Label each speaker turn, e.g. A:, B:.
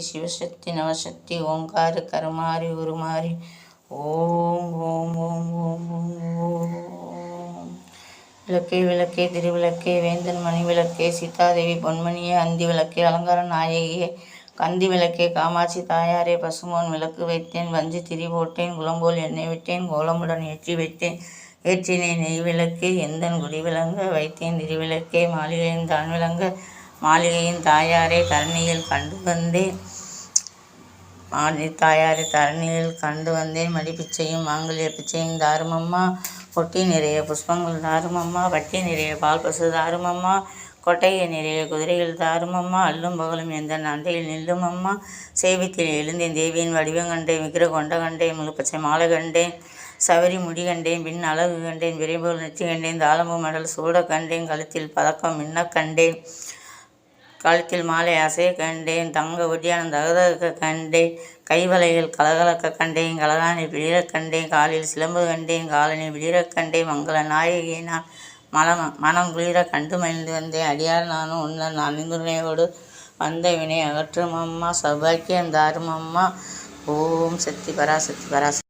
A: சிவசக்தி நவசக்தி ஓங்கார கருமாறி உருமாறி ஓம் ஓம் ஓம் ஓம் ஓம் ஓம். விளக்கே விளக்கே திருவிளக்கே வேந்தன் மணி விளக்கே சீதாதேவி பொன்மணியே அந்தி விளக்கே அலங்கார நாயகியே கந்தி விளக்கே காமாட்சி தாயாரே பசுமோன் விளக்கு வைத்தேன் வஞ்சி திரி போட்டேன் குளம்போல் எண்ணெய் விட்டேன் கோலமுடன் ஏற்றி வைத்தேன் ஏற்றினேன் நெய் விளக்கே எந்தன் குடி விளங்க வைத்தேன் திருவிளக்கே மாளிகையின் தான் விளங்க மாளிகையின் தாயாரே தரணியில் கண்டு வந்தேன் தாயாரே தரணியில் கண்டு வந்தேன் மடிப்பிச்சையும் மாங்கல்ய பிச்சையும் தாருமம்மா பொட்டி நிறைய புஷ்பங்கள் தாருமம்மா வட்டி நிறைய பால் பசு தாருமம்மா கொட்டையை நிறைய குதிரைகள் தாருமம்மா அல்லும் பகலும் எந்த அண்டையில் நில்லும் அம்மா சேவித்தில் எழுந்தேன் தேவியின் வடிவம் கண்டேன் விக்கிர கொண்ட கண்டேன் முழுப்பச்சை மாலை கண்டேன் சவரி முடி கண்டேன் பின் அழகு கண்டேன் விரைபோல் நெற்றி கண்டேன் தாளம்பு மடல் சூட கண்டேன் கழுத்தில் பதக்கம் மின்ன கண்டேன் கழுத்தில் மாலை அசைய கண்டேன் தங்க ஒட்டியானம் தகதக கண்டேன் கைவளைகள் கலகலக்க கண்டேன் கலகானை விளிரக் கண்டேன் காலில் சிலம்பு கண்டேன் காலனை விளிரக் கண்டேன் மங்கள நாயகியை நான் மனம் குளிர கண்டு மகிழ்ந்து வந்தேன் அடியார் நானும் உன்னன் அணிந்துணையோடு வந்த வினை அகற்றும் அம்மா சௌபாக்கியம் தாரும் அம்மா ஓம் சக்தி பராசக்தி பராசக்தி.